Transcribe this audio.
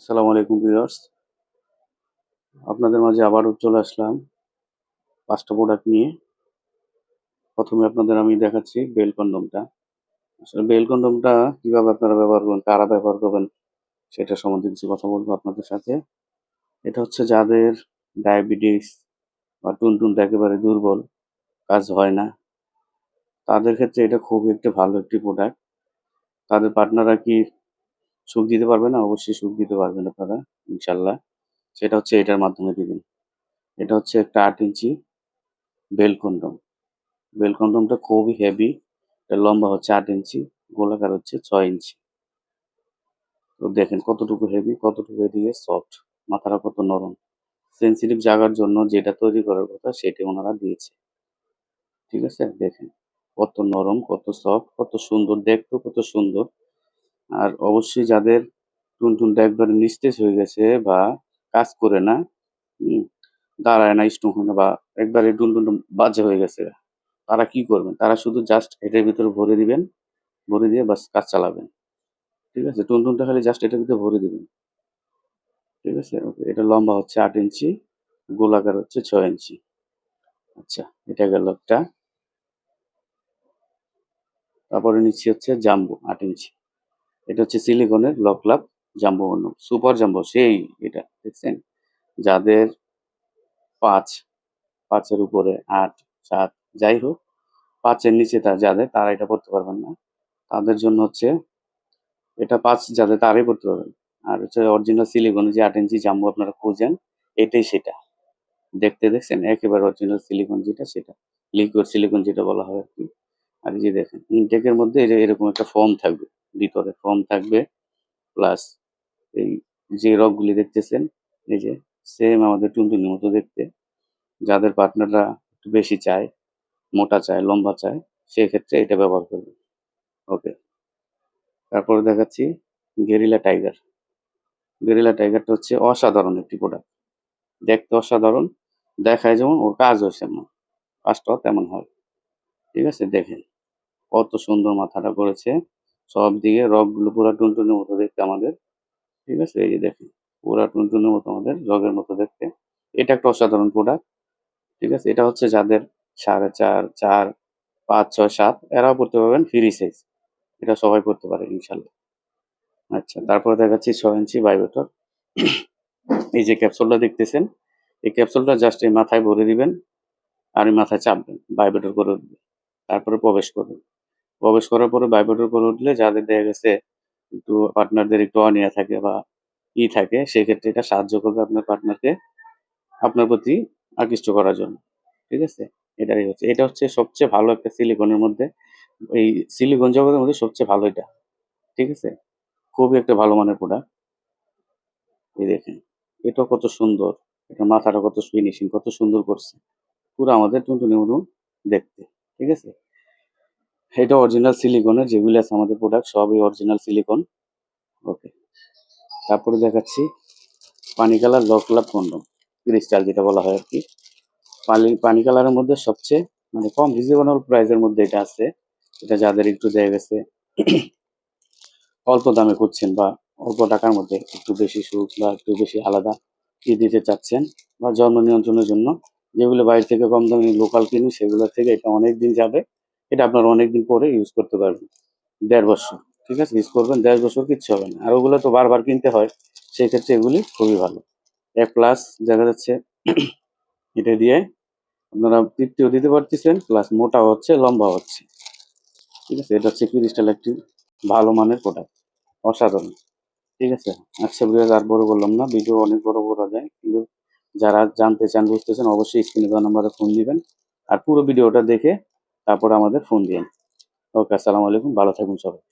আসসালামু আলাইকুম ভিউয়ার্স, আপনাদের মাঝে আবারও চলে আসলাম ৫টা প্রোডাক্ট নিয়ে। প্রথমে আপনাদের আমি দেখাচ্ছি বেল কন্ডোমটা। আসলে বেল কন্ডোমটা কিভাবে আপনারা ব্যবহার করবেন, কারা ব্যবহার করবেন সেটা সম্বন্ধে কিছু কথা বলবো আপনাদের সাথে। এটা হচ্ছে যাদের ডায়াবেটিস বা টুনটুনটা একেবারে দুর্বল, কাজ হয় না, তাদের ক্ষেত্রে এটা খুবই একটা ভালো একটি প্রোডাক্ট। তাদের পার্টনাররা কি সুখ দিতে পারবে না? অবশ্যই সুখ দিতে পারবেন আপনারা ইনশাআল্লাহ। সেটা হচ্ছে এটার মাধ্যমে দিবেন। এটা হচ্ছে একটা ৮ ইঞ্চি বেল কন্ডোম। বেল কন্ডমটা খুবই হেভি। এটার লম্বা হচ্ছে ৮ ইঞ্চি, গোলাকার হচ্ছে ৬ ইঞ্চি। তো দেখেন কতটুকু হেভি, কতটুকু এদিকে সফট, মাথাটা কত নরম। সেনসিটিভ জায়গার জন্য যেটা তৈরি করার কথা সেটাই ওনারা দিয়েছে। ঠিক আছে? দেখেন কত নরম, কত সফট, কত সুন্দর, দেখতেও কত সুন্দর। আর অবশ্যই যাদের টুনটুনটা একবারে নিস্তেজ হয়ে গেছে বা কাজ করে না, হুম? দাঁড়ায় না, স্ট্রং হয় না বা একবারে টুনটুন বাজে হয়ে গেছে, তারা কি করবেন? তারা শুধু জাস্ট এটার ভিতরে ভরে দিবেন। ভরে দিয়ে বাস কাজ চালাবেন। ঠিক আছে? টুনটুনটা খালি জাস্ট এটার ভিতরে ভরে দিবেন। ঠিক আছে? ওকে। এটার লম্বা হচ্ছে ৮ ইঞ্চি, গোলাকার হচ্ছে ৬ ইঞ্চি। আচ্ছা, এটা গেল একটা। তারপরে নিচ্ছি হচ্ছে জাম্বো ৮ ইঞ্চি। এটা হচ্ছে সিলিকনের লকলাপ জাম্বো কন্ডম। সুপার জাম্বো সেই এটা। দেখছেন? যাদের ৫, ৫ এর উপরে ৮, ৭ যাই হোক, ৫ এর নিচে যাদের তারা এটা পড়তে পারবেন না। তাদের জন্য হচ্ছে এটা ৫ যাদের তারাই পড়তে পারবেন। আর হচ্ছে অরিজিনাল সিলিকনের যে ৮ ইঞ্চি জাম্বো আপনারা খোঁজেন, এটাই সেটা। দেখতে দেখছেন? একেবারে অরিজিনাল সিলিকন যেটা সেটা। লিকুইড সিলিকন যেটা বলা হয় আরকি। আর এই যে দেখেন ইনটেকের মধ্যে এই যে এরকম একটা ফোম থাকবে। ভিতরে ফোম থাকবে প্লাস এই যে রগগুলি দেখতেছেন, এই যে সেম আমাদের টুনটুনির মতো দেখতে। যাদের পার্টনাররা একটু বেশি চায়, মোটা চায়, লম্বা চায়, সেক্ষেত্রে এটা ব্যবহার করবে। ওকে। তারপরে দেখাচ্ছি গেরিলা টাইগার। গেরিলা টাইগারটা হচ্ছে অসাধারণ একটি প্রোডাক্ট। দেখতে অসাধারণ, দেখায় যেমন ওর কাজও সেমন। কাজটাও তেমন হয়। ঠিক আছে? দেখেন কত সুন্দর মাথাটা করেছে। সব দিকে রগগুলো পুরা টুনটুনির মতো দেখতে আমাদের। ঠিক আছে? এই যে দেখেন পুরা টুনটুনির মতো আমাদের রগের মতো দেখতে। এটা একটা অসাধারণ প্রোডাক্ট। ঠিক আছে? এটা হচ্ছে যাদের ৪.৫, ৪, ৫, ৬, ৭ এরাও পড়তে পারবেন ফ্রি সাইজ। এটা সবাই পড়তে পারে ইনশাআল্লাহ। আচ্ছা, তারপরে দেখাচ্ছি ৬ ইঞ্চি ভাইব্রেটর। এই যে ক্যাপসুলটা দেখতেছেন, এই ক্যাপসুলটা জাস্ট এই মাথায় ভরে দিবেন আর এই মাথায় চাপবেন। ভাইব্রেটর করে উঠবে। তারপরে প্রবেশ করবেন। প্রবেশ করার পরে ভাইব্রেটর করে উঠলে যাদের দেখা গেছে একটু পার্টনারদের একটু অনীহা থাকে বা থাকে, সেক্ষেত্রে এটা সাহায্য করবে আপনার পার্টনারকে আপনার প্রতি আকৃষ্ট করার জন্য। ঠিক আছে? এটাই হচ্ছে। এটা হচ্ছে সবচেয়ে ভালো একটা সিলিকনের মধ্যে, এই সিলিকন জগতের মধ্যে সবচেয়ে ভালো এটা। ঠিক আছে? খুবই একটা ভালো মানের প্রোডাক্ট। এই দেখেন। এটাও কত সুন্দর। এটার মাথাটা কত ফিনিশিং, কত সুন্দর করছে। পুরো আমাদের টুনটুনির মতন দেখতে। ঠিক আছে? এটা অরিজিনাল সিলিকনের, যেগুলো আছে আমাদের প্রোডাক্ট সবই অরিজিনাল সিলিকন। ওকে। তারপরে দেখাচ্ছি পানি কালার লকলাপ কন্ডম। ক্রিস্টাল যেটা বলা হয় আরকি। পানি কালারের মধ্যে সবচেয়ে মানে কম রিজনেবল প্রাইস এর মধ্যে এটা আছে। এটা যাদের একটু দেখা গেছে অল্প দামে খুঁজছেন বা অল্প টাকার মধ্যে একটু বেশি সুখ বা একটু বেশি আলাদা দিতে চাচ্ছেন বা জন্ম নিয়ন্ত্রণের জন্য যেগুলো বাইরে থেকে কম দামে লোকাল কিনি সেগুলোর থেকে এটা অনেকদিন যাবে। এটা আপনারা অনেকদিন পরে ইউজ করতে পারবেন। ১.৫ বছর। ঠিক আছে? ইউজ করবেন ১.৫ বছর কিচ্ছু হবে না। আর ওগুলো তো বারবার কিনতে হয়। সেক্ষেত্রে এগুলি খুবই ভালো। প্লাস দেখা যাচ্ছে এটা দিয়ে আপনারা তৃপ্তিও দিতে পারতেছেন প্লাস মোটাও হচ্ছে, লম্বাও হচ্ছে। ঠিক আছে? এটা হচ্ছে ক্রিস্টাল একটি ভালো মানের প্রোডাক্ট। অসাধারণ। ঠিক আছে? আচ্ছা ভিউয়ার্স আর বড় করলাম না। ভিডিও অনেক বড় করা যায়। কিন্তু যারা জানতে চান, বুঝতে চান অবশ্যই স্ক্রিনে দেওয়া নাম্বারে ফোন দিবেন। আর পুরো ভিডিওটা দেখে তারপরে আমাদের ফোন দিয়েন। ওকে, আসসালামু আলাইকুম। ভালো থাকবেন সবাই।